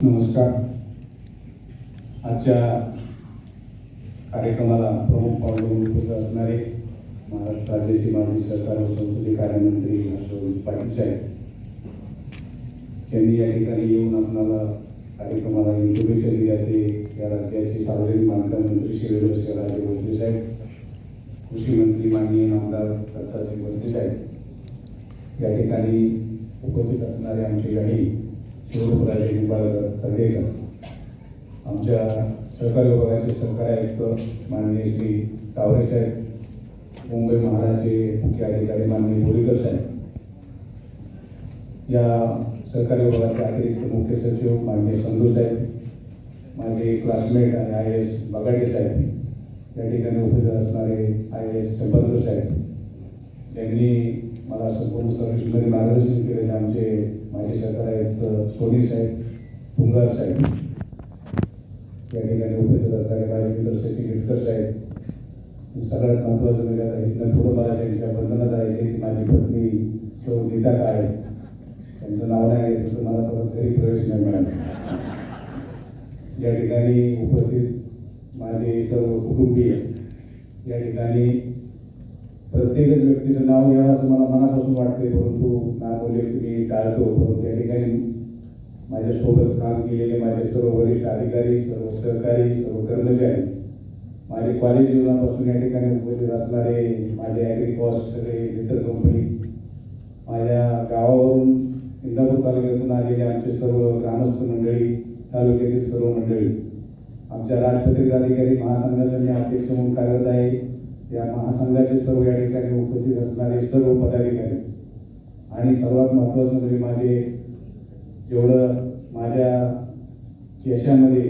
नमस्कार. आजच्या कार्यक्रमाला प्रमुख पाहुणे म्हणून उपस्थित असणारे महाराष्ट्र राज्याचे माजी सहकार व संसदीय कार्यमंत्री हर्षवर्धन पाटील साहेब यांनी या ठिकाणी येऊन आपल्याला कार्यक्रमाला शुभेच्छा दिल्या. ते या राज्याचे सार्वजनिक बांधकाम मंत्री श्री राजे भोसले साहेब, कृषी मंत्री माननीय आमदार दत्तात्रय भोसले साहेब, या ठिकाणी उपस्थित असणारे आमचे काही शिवराजे निंबाळकर तर्डेकर, आमच्या सहकारी विभागाचे सहकारी आयुक्त माननीय श्री तावरे साहेब, मुंबई महाराचे मुख्य अधिकारी माननीय बोरीकर साहेब, या सहकारी विभागाचे अतिरिक्त मुख्य सचिव माननीय संधू साहेब, माझे क्लासमेट आणि IAS बगाडे साहेब, या ठिकाणी उपस्थित असणारे IAS चंपतकर साहेब यांनी मला संपूर्ण सर्व्हिसमध्ये मार्गदर्शन केलेले आमचे माजी सहकारी आयुक्त सोनी साहेब, पुंगार साहेब, या ठिकाणी उपस्थित असणारे माझे मित्र सचिन गिरकर साहेब, सगळ्यात महत्त्वाचं म्हणजे आता इथनं पुढं मला त्यांच्या बंधनात आहे की माझी पत्नी सौ नीता काळे, त्यांचं नाव नाही घेतलं तर मला परत घरी प्रवेश नाही मिळाला. या ठिकाणी उपस्थित माझे सर्व कुटुंबीय, या ठिकाणी प्रत्येकच व्यक्तीचं नाव घ्यावं असं मला मनापासून वाटते, परंतु नामोल्लेख मी टाळतो. परंतु या ठिकाणी माझ्यासोबत काम केलेले माझे सर्व वरिष्ठ अधिकारी, सर्व सहकारी, सर्व कर्मचारी, माझे कॉलेज जीवनापासून या ठिकाणी उपस्थित असणारे माझे ॲग्रिकॉस सगळे मित्र कंपनी, माझ्या गावावरून इंदापूर तालुक्यातून आलेले आमचे सर्व ग्रामस्थ मंडळी, तालुक्यातील सर्व मंडळी, आमच्या राजपत्रित अधिकारी महासंघाचा मी अध्यक्ष म्हणून कार्यरत आहे, या महासंघाचे सर्व या ठिकाणी उपस्थित असणारे सर्व पदाधिकारी, आणि सर्वात महत्त्वाचं म्हणजे माझे जेवढं माझ्या यशामध्ये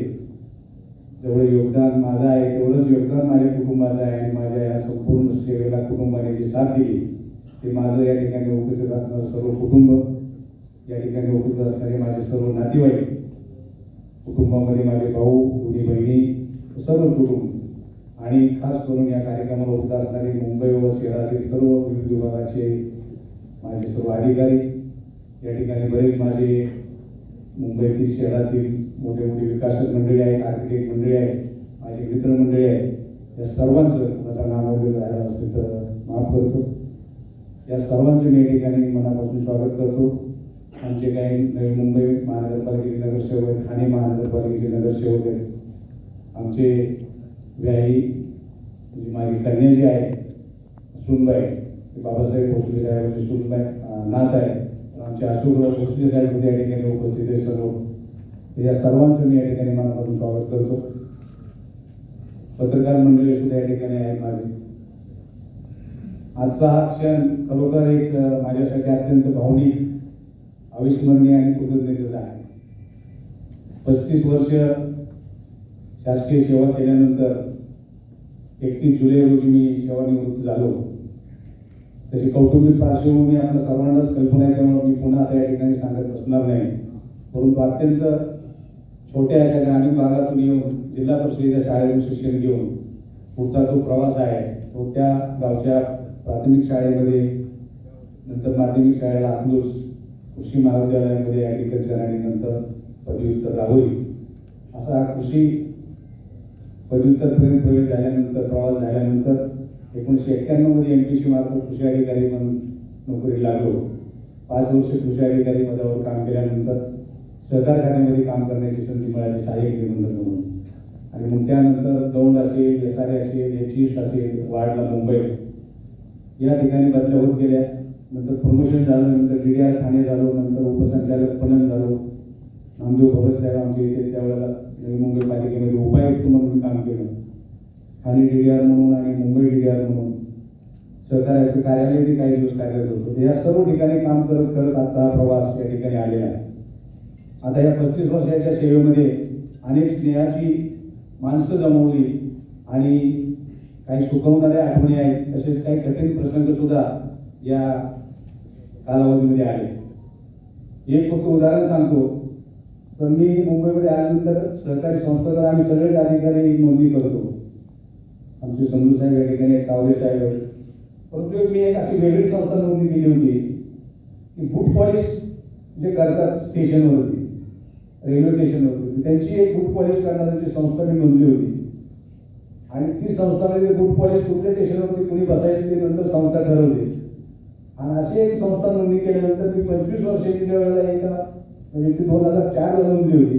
जेवढं योगदान माझं आहे तेवढंच योगदान माझ्या कुटुंबाचं आहे, आणि माझ्या या संपूर्ण सेवेला कुटुंबाने जी साथ दिली ते माझं या ठिकाणी उपस्थित असणारं सर्व कुटुंब, या ठिकाणी उपस्थित असणारे माझे सर्व नातेवाईक, कुटुंबामध्ये माझे भाऊ, दोन्ही बहिणी, सर्व कुटुंब, आणि खास करून या कार्यक्रमाला उपस्थित असणारे मुंबई व शहरातील सर्व विविध विभागाचे माझे सर्व अधिकारी, या ठिकाणी बरेच माझे मुंबईतील शहरातील मोठे मोठे विकासक मंडळी आहेत, आर्किटेक्ट मंडळी आहेत, माझे मित्रमंडळी आहेत, या सर्वांचं माझा नाव वगैरे राहिला असेल तर माफ करतो. या सर्वांचं मी या ठिकाणी मनापासून स्वागत करतो. आमचे काही नवी मुंबई महानगरपालिकेचे नगरसेवक आहेत, ठाणे महानगरपालिकेचे नगरसेवक आहेत, आमचे व्याही म्हणजे माझी कन्या जी आहे सुनबाई, बाबासाहेब भोसले साहेबांची सुनबाई नात आहे, आमचे अशोकराव भोसले साहेब या ठिकाणी उपस्थित आहे सर्व, या सर्वांचं मी या ठिकाणी मनापासून स्वागत करतो. पत्रकार मंडळी सुद्धा या ठिकाणी आहेत माझे. आजचा हा क्षण खरोखर एक माझ्यासाठी अत्यंत भावनिक, अविस्मरणीय आणि कृतज्ञतेचा आहे. 35 वर्ष शासकीय सेवा केल्यानंतर 31 जुलै रोजी मी सेवानिवृत्त झालो. तशी कौटुंबिक पार्श्वभूमी आपल्या सर्वांनाच कल्पना आहे, त्यामुळे मी पुन्हा आता या ठिकाणी सांगत बसणार नाही. परंतु अत्यंत छोट्या अशा ग्रामीण भागातून येऊन जिल्हा परिषदेच्या शाळेतून शिक्षण घेऊन पुढचा जो प्रवास आहे तो त्या गावच्या प्राथमिक शाळेमध्ये, नंतर माध्यमिक शाळेला अकलूज, कृषी महाविद्यालयामध्ये ॲग्रिकल्चर, आणि नंतर पदव्युत्तर राहुरी, असा कृषी पदव्युत्तरपर्यंत प्रवेश झाल्यानंतर, प्रवास झाल्यानंतर 1991 मध्ये MPC मार्फत कृषी अधिकारी म्हणून नोकरी लागलो. 5 वर्ष कृषी अधिकारी पदावर काम केल्यानंतर सहकार खात्यामध्ये काम करण्याची संधी मिळाली सहाय्यक निबंधक म्हणून, आणि मग त्यानंतर दौंड असेल, SRA असेल, HIST असेल, वाडला, मुंबई या ठिकाणी बदल्या होत गेल्या. नंतर प्रमोशन झालं, नंतर DDR ठाणे झालो, नंतर उपसंचालक पणन झालो. नामदेव भगत साहेब आमच्या इथे त्यावेळेला नवी मुंबई पालिकेमध्ये उपायुक्त म्हणून काम केलं, ठाणे DDR म्हणून आणि मुंबई DDR म्हणून सहकार्याचं कार्यालयाचे काही दिवस कार्यरत होतो. या सर्व ठिकाणी काम करत करत आजचा हा प्रवास या ठिकाणी आलेला आहे. आता या 35 वर्षाच्या सेवेमध्ये अनेक स्नेहाची माणसं जमवली, आणि काही सुखवणाऱ्या आठवणी आहेत, तसेच काही कठीण प्रसंग सुद्धा या कालावधीमध्ये आले. एक फक्त उदाहरण सांगतो, तर मी मुंबईमध्ये आल्यानंतर सहकारी संस्थांवर आम्ही सगळेच अधिकारी नोंदणी करतो. आमचे संधू साहेब या ठिकाणी, तावरे साहेब, परंतु मी एक अशी वेगळी संस्था नोंदणी केली होती की बूट पॉलिश जे करतात स्टेशनवरती, ते माझं या ठिकाणी काम करत करत आजचा हा प्रवास या ठिकाणी आलेला आहे. आता या 35 वर्षाच्या सेवेमध्ये अनेक स्नेहाची माणसं जमवली, आणि काही सुखवणाऱ्या आठवणी आहेत, तसेच काही कठीण प्रसंग सुद्धा या कालावधीमध्ये आले. एक फक्त उदाहरण सांगतो, तर मी मुंबईमध्ये आल्यानंतर सहकारी संस्थांवर आम्ही सगळेच अधिकारी नोंदणी करतो. आमचे संधू साहेब या ठिकाणी, तावरे साहेब, परंतु मी एक अशी वेगळी संस्था नोंदणी केली होती की बूट पॉलिश जे करतात स्टेशनवरती, रेल्वे स्टेशनवर होती. त्यांची एक बूट पॉलिश करणारी संस्था मी नोंदली होती आणि ती संस्था म्हणजे बूट पॉलिश कुठल्या स्टेशनवरती कुणी बसायची ते नंतर संस्था ठरवली. आणि अशी एक संस्था नोंदणी केल्यानंतर मी 25 वर्षांच्या वेळेला एका म्हणजे ती 2004ला नोंदली होती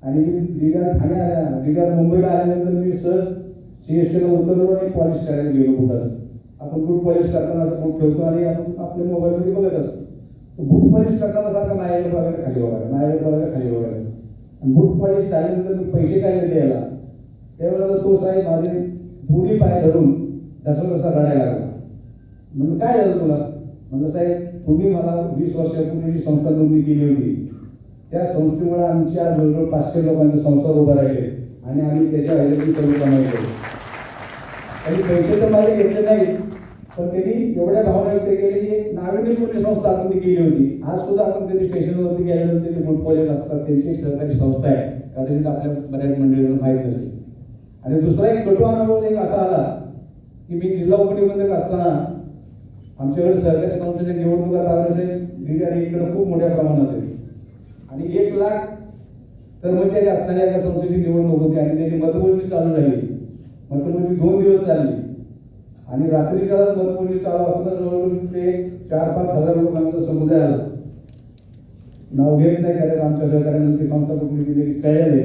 आणि मी दिघा मुंबईला आल्यानंतर मी सहज CSTला उतरलो आणि पॉलिश करायला गेलो बुटाचं. आपण बूट पॉलिश करताना बूट ठेवतो आणि आपण आपल्या मोबाईलमध्ये बघत असतो. बूट पॉलिश करताना सारखं नायला बघायला खाली बघायला, नायला बघायला खाली बघायला. आणि बूट पॉलिश झाल्यानंतर मी पैसे काय द्यायला त्यावेळेला तो साहेब माझे दोन्ही पाय धरून कसा रडायला लागला. म्हणजे काय झालं तुला? म्हणलं साहेब तुम्ही मला 20 वर्षापूर्वी जी संस्था नोंदणी केली होती त्या संस्थेमुळे आमच्या जवळजवळ 500 लोकांचे संसार उभा राहिले आणि आम्ही त्याच्या ह्याच्यातून सर्व कमाई केली. आणि पैसे तर माझे घेतले नाहीत पण त्यांनी एवढ्या भावना व्यक्त केली की नाविन्यपूर्ण संस्था आपण ती केली होती. आज सुद्धा आपण कधी स्टेशनवरती गेल्यानंतर जे बूट पॉलिश असतात त्यांची एक सहकारी संस्था आहे, कदाचित आपल्या बऱ्याच मंडळींना माहीत नसेल. आणि दुसरा एक कटू अनुभव एक असा आला की मी जिल्हा उपनिबंधक असताना आमच्याकडे सरकारी संस्थेच्या निवडणुका लागण्याचे आणि इकडे खूप मोठ्या प्रमाणात आहे आणि 1 लाख कर्मचारी असणाऱ्या एका संस्थेची निवडणूक होती आणि त्याची मतमोजणी चालू झाली. मतमोजणी 2 दिवस चालली आणि रात्रीच्या मतमोजणी चालू असताना जवळजवळ ते 4-5 हजार लोकांचा समुदाय आला. नाव घेत नाही कारण आमच्या सहकार्याने ती संस्था कुठली दिली कळले.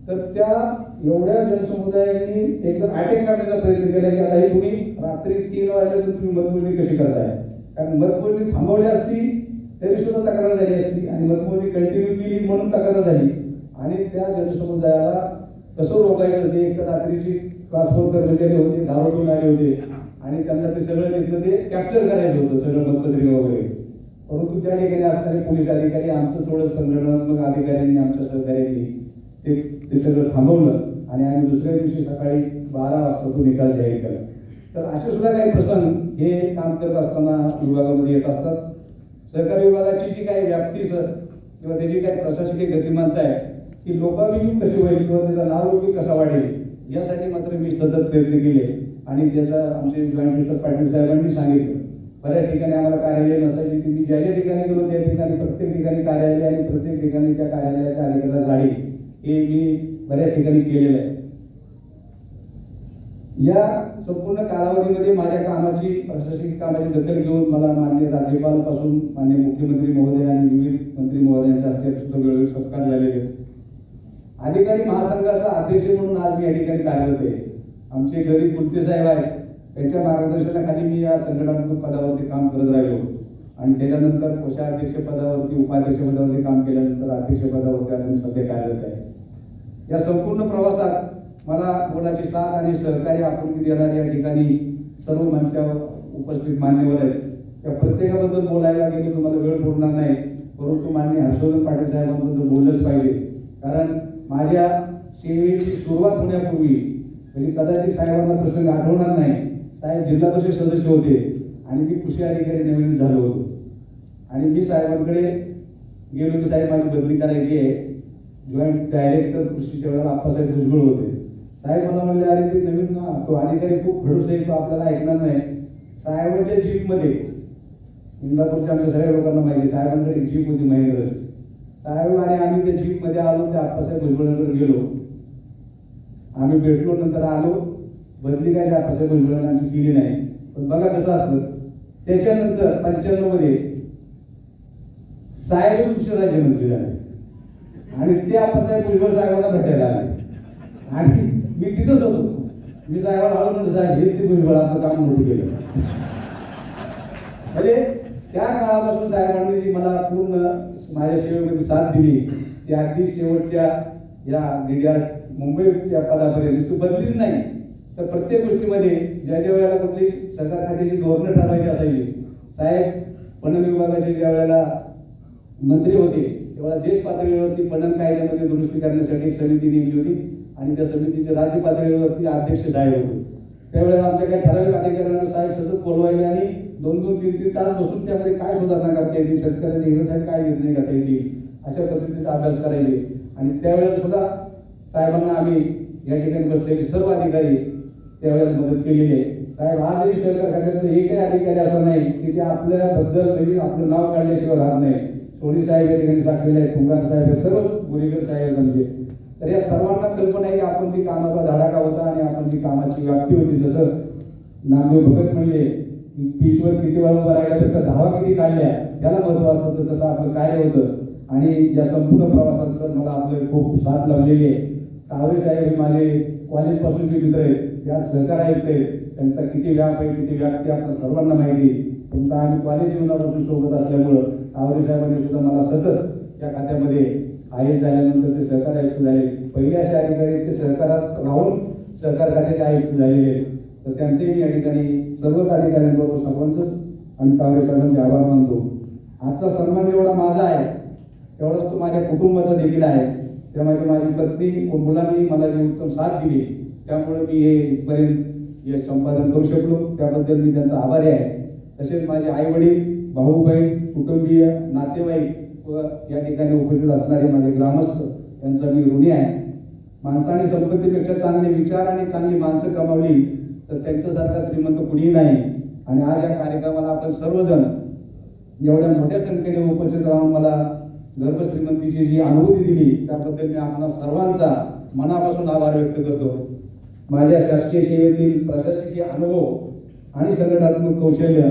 तर त्या एवढ्या जनसमुदायांनी एकदम अटॅक करण्याचा प्रयत्न केला की आता ही तुम्ही रात्री 3 वाजल्यानंतर तुम्ही मतमोजणी कशी करताय. कारण मतमोजणी थांबवली असती तरी सुद्धा तक्रार झाली असती आणि मतमोजणी कंटिन्यू केली म्हणून तक्रार झाली. आणि त्या जनसमुदायाला कसं रोखायचं ते एक तर रात्रीची क्लास 4 कर्मचारी होते, दारू घेऊन आले होते आणि त्यांना ते सगळं तिथलं ते कॅप्चर करायचं होतं सगळं मतपत्रिका वगैरे. परंतु त्या ठिकाणी असणारे पोलीस अधिकारी आमचं थोडं संघटनात्मक अधिकाऱ्यांनी आमच्या सहकार्याने ते सगळं थांबवलं आणि आम्ही दुसऱ्या दिवशी सकाळी 12 वाजता तो निकाल जाहीर केला. तर असे सुद्धा काही प्रसंग हे काम करत असताना विभागामध्ये येत असतात. सहकारी विभागाची जी काही व्याप्ती किंवा त्याची काही प्रशासकीय गतिमानता आहे की लोकाभिमुख कशी होईल किंवा त्याचा नावलौकिक कसा वाढेल यासाठी मात्र मी सतत प्रयत्न केले आणि त्याचा आमचे जॉईंट मिनिस्टर पाटील साहेबांनी सांगितलं. बऱ्याच ठिकाणी आम्हाला कार्यालय नसायची की मी ज्या ज्या ठिकाणी गेलो त्या ठिकाणी प्रत्येक ठिकाणी कार्यालय आणि प्रत्येक ठिकाणी त्या कार्यालयाच्या अधिकाऱ्याला गाडी हे मी बऱ्याच ठिकाणी केलेलं आहे. या संपूर्ण कालावधीमध्ये माझ्या कामाची प्रशासकीय कामाची दखल घेऊन मला माननीय राज्यपालापासून माननीय मुख्यमंत्री महोदय आणि विविध मंत्री महोदयांच्या हस्ते सुद्धा वेळोवेळी सत्कार झालेले. अधिकारी महासंघाचा अध्यक्ष म्हणून आज मी या ठिकाणी कार्यरत आहे. आमचे गरीब कुलते साहेब आहेत त्यांच्या मार्गदर्शनाखाली मी या संघटनात्मक पदावरती काम करत राहिलो आणि त्याच्यानंतर कोषाध्यक्ष पदावरती उपाध्यक्ष पदावरती काम केल्यानंतर अध्यक्ष पदावरती आता मी सध्या कार्यरत आहे. या संपूर्ण प्रवासात मला मोलाची साथ आणि सहकार्य आपुलकी देणाऱ्या या ठिकाणी सर्व मंचावर उपस्थित मान्यवर आहेत. त्या प्रत्येकाबद्दल बोलायला गेलो तुम्हाला वेळ पुरणार नाही, परंतु माननीय हर्षवर्धन पाटील साहेबांबद्दल बोललंच पाहिजे. कारण माझ्या सेवेची सुरुवात होण्यापूर्वी म्हणजे कदाचित साहेबांना प्रसंग आठवणार नाही, साहेब जिल्हा परिषद सदस्य होते आणि मी कृषी अधिकारी नवीन झालो होतो आणि मी साहेबांकडे गेलो की साहेब माझी बदली करायची आहे. जॉईंट डायरेक्टर कृषीच्या वेळेला आप्पासाहेब भुजबळ होते. साहेब मला म्हणले अरे ते नवीन ना तो अधिकारी खूप खडूस आहे, तो आपल्याला ऐकणार नाही. साहेबांच्या जीपमध्ये इंदापूरच्या आमच्या सगळ्या लोकांना माहिती साहेबांकडे जीप होती महेंद्र. साहेब आणि आम्ही त्या जीपमध्ये आलो त्या आप्पासाहेब भुजबळांकडे गेलो. आम्ही भेटलो नंतर आलो. बदली काय आप्पासाहेब भुजबळांनी आमची केली नाही. पण बघा कसं असतं त्याच्यानंतर 95 मध्ये साहेब कृषी राज्यमंत्री झाले आणि ते आप्पासाहेब भुजबळ साहेबांना भेटायला आले आणि मी तिथंच होतो. मी साहेबांना आलो म्हणतो साहेब हेच ते भुजबळ आपलं काम मोठं केलं. म्हणजे त्या काळापासून साहेबांनी जी मला पूर्ण माझ्या सेवेमध्ये साथ दिली ती अगदी शेवटच्या या DDR मुंबईच्या पदापर्यंत बदलीच नाही तर प्रत्येक गोष्टीमध्ये ज्या ज्या वेळेला कुठली सरकार खात्याची धोरणं ठरवायची असायची साहेब पणन विभागाचे ज्या वेळेला मंत्री होते तेव्हा देश पातळीवरती पणन कायद्यामध्ये दुरुस्ती करण्यासाठी एक समिती नेमली होती आणि त्या समितीचे राज्य पातळीवरती अध्यक्ष साहेब होते. त्यावेळेला आमच्या काही ठराविक अधिकाऱ्यांना साहेब सतत बोलवायचे आणि 2-2, 3-3 तास बसून त्यामध्ये काय सुधारणा करता येतील, शेतकऱ्यांच्या हितासाठी काय निर्णय घेता येतील अशा पद्धतीचा अभ्यास करायचे. आणि त्यावेळेला सुद्धा साहेबांना आम्ही या ठिकाणी बसलेले सर्व अधिकारी त्यावेळेला मदत केलेली आहे. साहेब आजही सरकार खात्यातले एकही अधिकारी असा नाही की ते आपल्याबद्दल म्हणजे आपलं नाव काढल्याशिवाय राहत नाही. सोनी साहेब या ठिकाणी साक्षीले आहेत, तुंगार साहेब आहेत, सर्व गुरेकर साहेब म्हणजे. तर या सर्वांना कल्पना आहे की आपण जी कामाचा धडाका होता आणि आपण जी कामाची व्याप्ती होती, जसं नामदेव भगत म्हणले की पिचवर किती वेळा उभं राहिल्यापेक्षा धावा किती काढल्या त्याला महत्व असतं, तसं आपलं कार्य होतं. आणि या संपूर्ण प्रवासात सर मला आपले खूप साथ लाभलेली आहे. कावरे साहेब हे माझे कॉलेजपासूनचे मित्र आहेत, त्या सहकार आयुक्त आहेत, त्यांचा किती व्याप आहे किती व्याप्ती आपल्या सर्वांना माहिती. पण आम्ही कॉलेज जीवनापासून सोबत असल्यामुळं कावरे साहेबांनी सुद्धा मला सतत या खात्यामध्ये आयुक्त झाल्यानंतर ते सहकार आयुक्त झाले. पहिले असे अधिकारी ते सहकारात राहून सहकार खात्याचे आयुक्त झालेले आहेत. तर त्यांचेही मी या ठिकाणी सर्वच अधिकाऱ्यांबरोबर सर्वांचंच आणि कावरे साहेबांचे आभार मानतो. आजचा सन्मान जेवढा माझा आहे तेवढाच तो माझ्या कुटुंबाचा देखील आहे. त्यामध्ये माझी पत्नी व मुलांनी मला जी उत्तम साथ दिली त्यामुळे मी हे इथपर्यंत यश संपादन करू शकलो, त्याबद्दल मी त्यांचा आभारी आहे. तसेच माझे आई वडील, भाऊ बहीण, कुटुंबीय, नातेवाईक व या ठिकाणी उपस्थित असणारे माझे ग्रामस्थ यांचा मी ऋणी आहे. माणसाने संपत्तीपेक्षा चांगले विचार आणि चांगली माणसं कमावली तर त्यांच्यासारखा श्रीमंत कुणीही नाही. आणि आज या कार्यक्रमाला आपण सर्वजण एवढ्या मोठ्या संख्येने उपस्थित राहून मला गर्भ श्रीमंतीची जी अनुभूती दिली त्याबद्दल मी आपणा सर्वांचा मनापासून आभार व्यक्त करतो. माझ्या शासकीय सेवेतील प्रशासकीय अनुभव आणि संघटनात्मक कौशल्य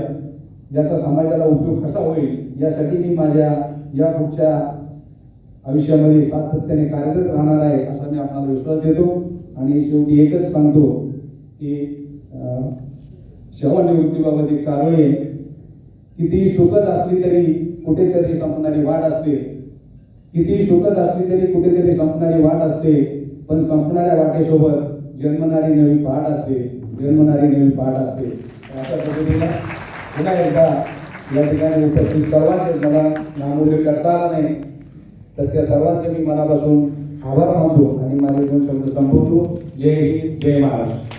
याचा समाजाला उपयोग कसा होईल यासाठी मी माझ्या या पुढच्या आयुष्यामध्ये सातत्याने कार्यरत राहणार आहे असा मी आपल्याला विश्वास देतो. आणि शेवटी एकच सांगतो की सेवानिवृत्तीबाबत एक चारोळी आहे. कितीही सुखद असली तरी कुठेतरी संपणारी वाट असते, कितीही सुखद असली तरी कुठेतरी संपणारी वाट असते, पण संपणाऱ्या वाटेसोबत जन्मणारी नवी पहाट असते, जन्मणारी नवी पहाट असते. अशा पद्धतीने पुन्हा एकदा या ठिकाणी उपस्थित सर्वांचे मला नामोल्लेख करता आला नाही तर त्या सर्वांचे मी मनापासून आभार मानतो आणि माझे दोन शब्द संपवतो. जय हिंद, जय महाराष्ट्र.